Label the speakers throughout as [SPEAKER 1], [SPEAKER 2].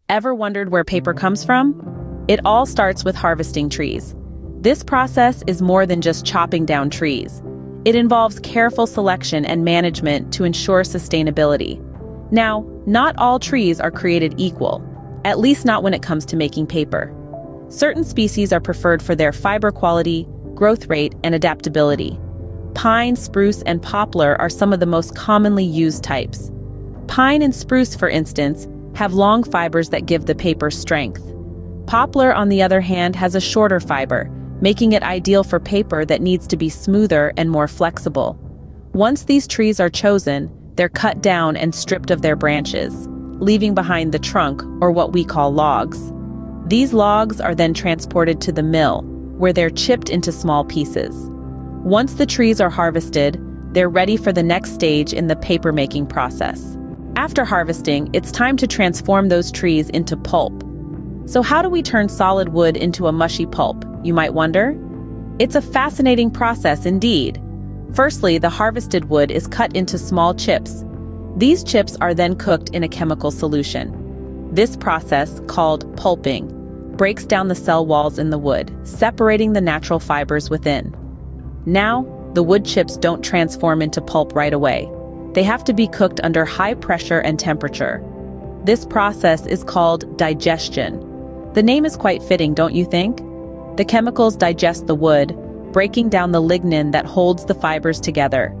[SPEAKER 1] Ever wondered where paper comes from? It all starts with harvesting trees. This process is more than just chopping down trees. It involves careful selection and management to ensure sustainability. Now, not all trees are created equal, at least not when it comes to making paper. Certain species are preferred for their fiber quality, growth rate, and adaptability. Pine, spruce, and poplar are some of the most commonly used types. Pine and spruce, for instance, have long fibers that give the paper strength. Poplar, on the other hand, has a shorter fiber, making it ideal for paper that needs to be smoother and more flexible. Once these trees are chosen, they're cut down and stripped of their branches, leaving behind the trunk, or what we call logs. These logs are then transported to the mill, where they're chipped into small pieces. Once the trees are harvested, they're ready for the next stage in the paper-making process. After harvesting, it's time to transform those trees into pulp. So how do we turn solid wood into a mushy pulp, you might wonder? It's a fascinating process indeed. Firstly, the harvested wood is cut into small chips. These chips are then cooked in a chemical solution. This process, called pulping, breaks down the cell walls in the wood, separating the natural fibers within. Now, the wood chips don't transform into pulp right away. They have to be cooked under high pressure and temperature. This process is called digestion. The name is quite fitting, don't you think? The chemicals digest the wood, breaking down the lignin that holds the fibers together.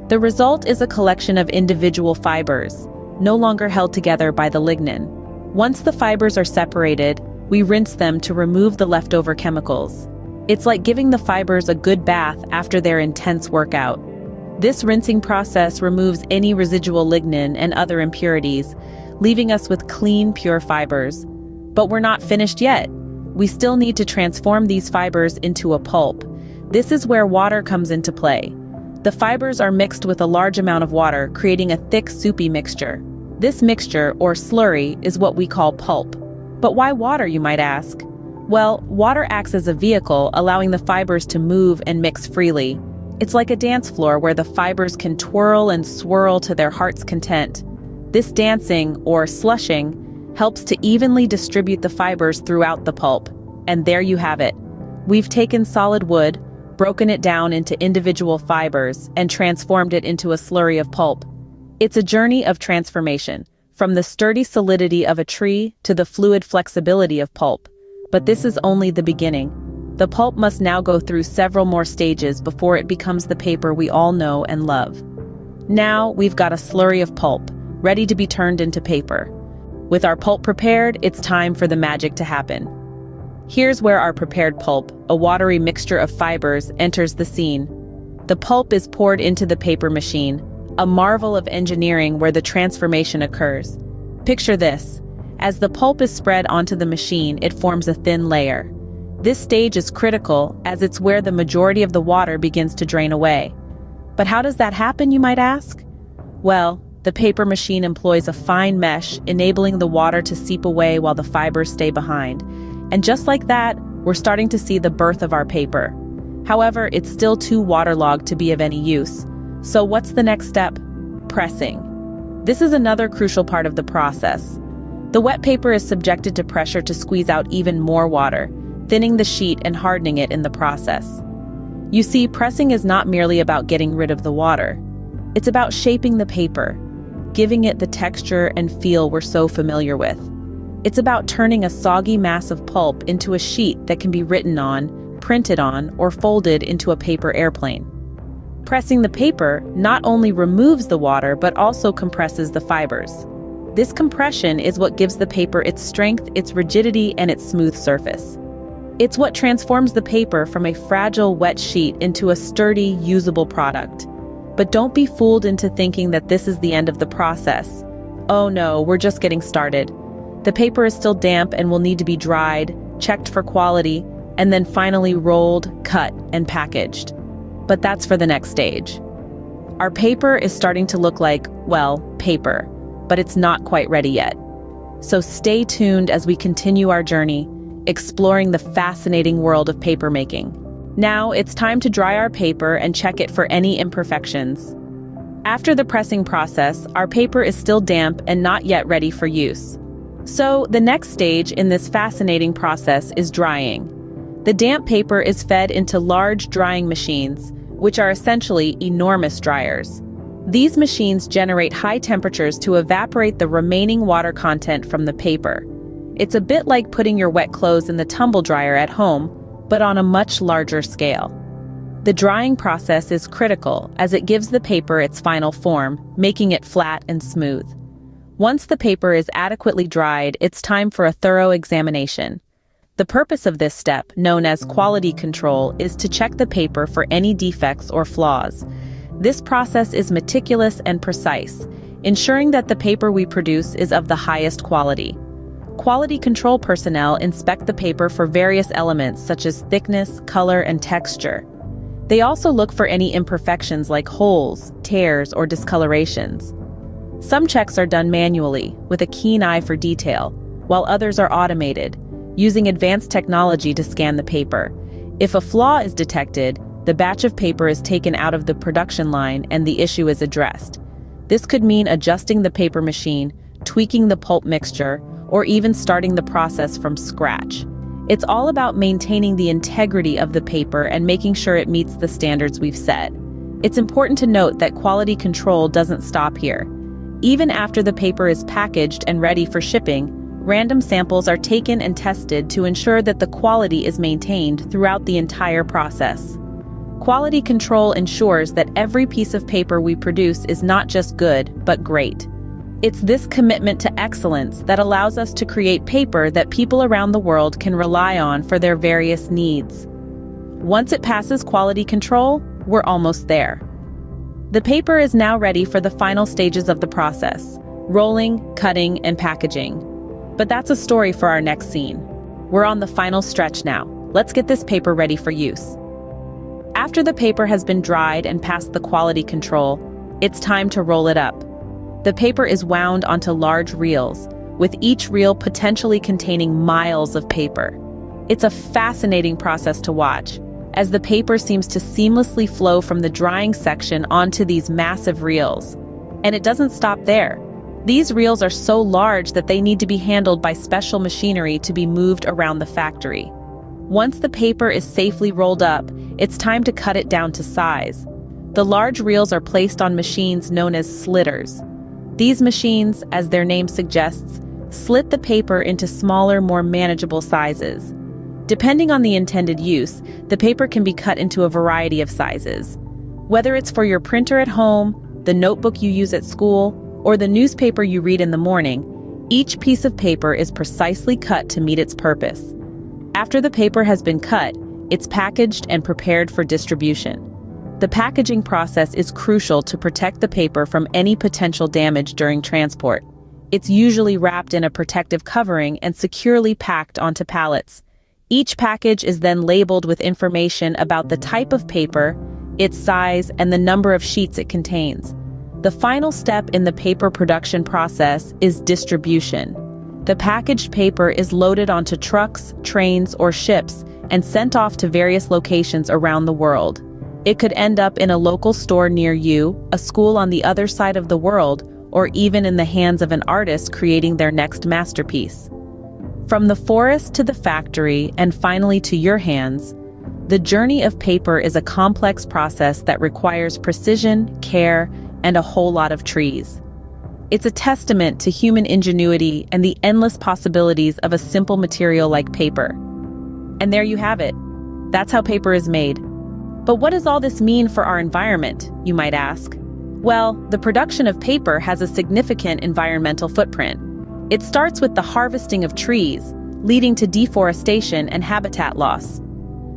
[SPEAKER 1] The result is a collection of individual fibers, no longer held together by the lignin. Once the fibers are separated, we rinse them to remove the leftover chemicals. It's like giving the fibers a good bath after their intense workout. This rinsing process removes any residual lignin and other impurities, leaving us with clean, pure fibers. But we're not finished yet. We still need to transform these fibers into a pulp. This is where water comes into play. The fibers are mixed with a large amount of water, creating a thick, soupy mixture. This mixture, or slurry, is what we call pulp. But why water, you might ask? Well, water acts as a vehicle, allowing the fibers to move and mix freely. It's like a dance floor where the fibers can twirl and swirl to their heart's content. This dancing, or slushing, helps to evenly distribute the fibers throughout the pulp. And there you have it. We've taken solid wood, broken it down into individual fibers, and transformed it into a slurry of pulp. It's a journey of transformation, from the sturdy solidity of a tree to the fluid flexibility of pulp. But this is only the beginning. The pulp must now go through several more stages before it becomes the paper we all know and love. Now we've got a slurry of pulp, ready to be turned into paper. With our pulp prepared, it's time for the magic to happen. Here's where our prepared pulp, a watery mixture of fibers, enters the scene. The pulp is poured into the paper machine, a marvel of engineering where the transformation occurs. Picture this. As the pulp is spread onto the machine, it forms a thin layer. This stage is critical, as it's where the majority of the water begins to drain away. But how does that happen, you might ask? Well, the paper machine employs a fine mesh, enabling the water to seep away while the fibers stay behind. And just like that, we're starting to see the birth of our paper. However, it's still too waterlogged to be of any use. So what's the next step? Pressing. This is another crucial part of the process. The wet paper is subjected to pressure to squeeze out even more water, thinning the sheet and hardening it in the process. You see, pressing is not merely about getting rid of the water. It's about shaping the paper, giving it the texture and feel we're so familiar with. It's about turning a soggy mass of pulp into a sheet that can be written on, printed on, or folded into a paper airplane. Pressing the paper not only removes the water but also compresses the fibers. This compression is what gives the paper its strength, its rigidity, and its smooth surface. It's what transforms the paper from a fragile, wet sheet into a sturdy, usable product. But don't be fooled into thinking that this is the end of the process. Oh no, we're just getting started. The paper is still damp and will need to be dried, checked for quality, and then finally rolled, cut, and packaged. But that's for the next stage. Our paper is starting to look like, well, paper, but it's not quite ready yet. So stay tuned as we continue our journey, exploring the fascinating world of paper making. Now it's time to dry our paper and check it for any imperfections. After the pressing process, our paper is still damp and not yet ready for use. So, the next stage in this fascinating process is drying. The damp paper is fed into large drying machines, which are essentially enormous dryers. These machines generate high temperatures to evaporate the remaining water content from the paper. It's a bit like putting your wet clothes in the tumble dryer at home, but on a much larger scale. The drying process is critical as it gives the paper its final form, making it flat and smooth. Once the paper is adequately dried, it's time for a thorough examination. The purpose of this step, known as quality control, is to check the paper for any defects or flaws. This process is meticulous and precise, ensuring that the paper we produce is of the highest quality. Quality control personnel inspect the paper for various elements such as thickness, color, and texture. They also look for any imperfections like holes, tears, or discolorations. Some checks are done manually, with a keen eye for detail, while others are automated, using advanced technology to scan the paper. If a flaw is detected, the batch of paper is taken out of the production line and the issue is addressed. This could mean adjusting the paper machine, tweaking the pulp mixture, or even starting the process from scratch. It's all about maintaining the integrity of the paper and making sure it meets the standards we've set. It's important to note that quality control doesn't stop here. Even after the paper is packaged and ready for shipping, random samples are taken and tested to ensure that the quality is maintained throughout the entire process. Quality control ensures that every piece of paper we produce is not just good, but great. It's this commitment to excellence that allows us to create paper that people around the world can rely on for their various needs. Once it passes quality control, we're almost there. The paper is now ready for the final stages of the process: rolling, cutting, and packaging. But that's a story for our next scene. We're on the final stretch now. Let's get this paper ready for use. After the paper has been dried and passed the quality control, it's time to roll it up. The paper is wound onto large reels, with each reel potentially containing miles of paper. It's a fascinating process to watch, as the paper seems to seamlessly flow from the drying section onto these massive reels. And it doesn't stop there. These reels are so large that they need to be handled by special machinery to be moved around the factory. Once the paper is safely rolled up, it's time to cut it down to size. The large reels are placed on machines known as slitters. These machines, as their name suggests, slit the paper into smaller, more manageable sizes. Depending on the intended use, the paper can be cut into a variety of sizes. Whether it's for your printer at home, the notebook you use at school, or the newspaper you read in the morning, each piece of paper is precisely cut to meet its purpose. After the paper has been cut, it's packaged and prepared for distribution. The packaging process is crucial to protect the paper from any potential damage during transport. It's usually wrapped in a protective covering and securely packed onto pallets. Each package is then labeled with information about the type of paper, its size, and the number of sheets it contains. The final step in the paper production process is distribution. The packaged paper is loaded onto trucks, trains, or ships and sent off to various locations around the world. It could end up in a local store near you, a school on the other side of the world, or even in the hands of an artist creating their next masterpiece. From the forest to the factory and finally to your hands, the journey of paper is a complex process that requires precision, care, and a whole lot of trees. It's a testament to human ingenuity and the endless possibilities of a simple material like paper. And there you have it. That's how paper is made. But what does all this mean for our environment, you might ask? Well, the production of paper has a significant environmental footprint. It starts with the harvesting of trees, leading to deforestation and habitat loss.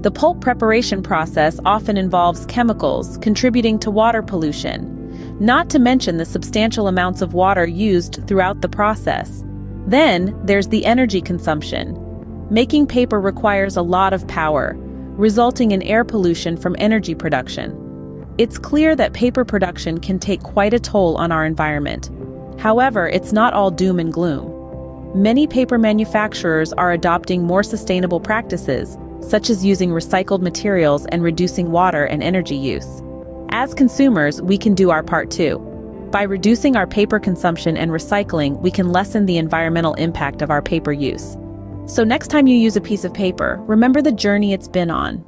[SPEAKER 1] The pulp preparation process often involves chemicals, contributing to water pollution, not to mention the substantial amounts of water used throughout the process. Then, there's the energy consumption. Making paper requires a lot of power, resulting in air pollution from energy production. It's clear that paper production can take quite a toll on our environment. However, it's not all doom and gloom. Many paper manufacturers are adopting more sustainable practices, such as using recycled materials and reducing water and energy use. As consumers, we can do our part too. By reducing our paper consumption and recycling, we can lessen the environmental impact of our paper use. So next time you use a piece of paper, remember the journey it's been on.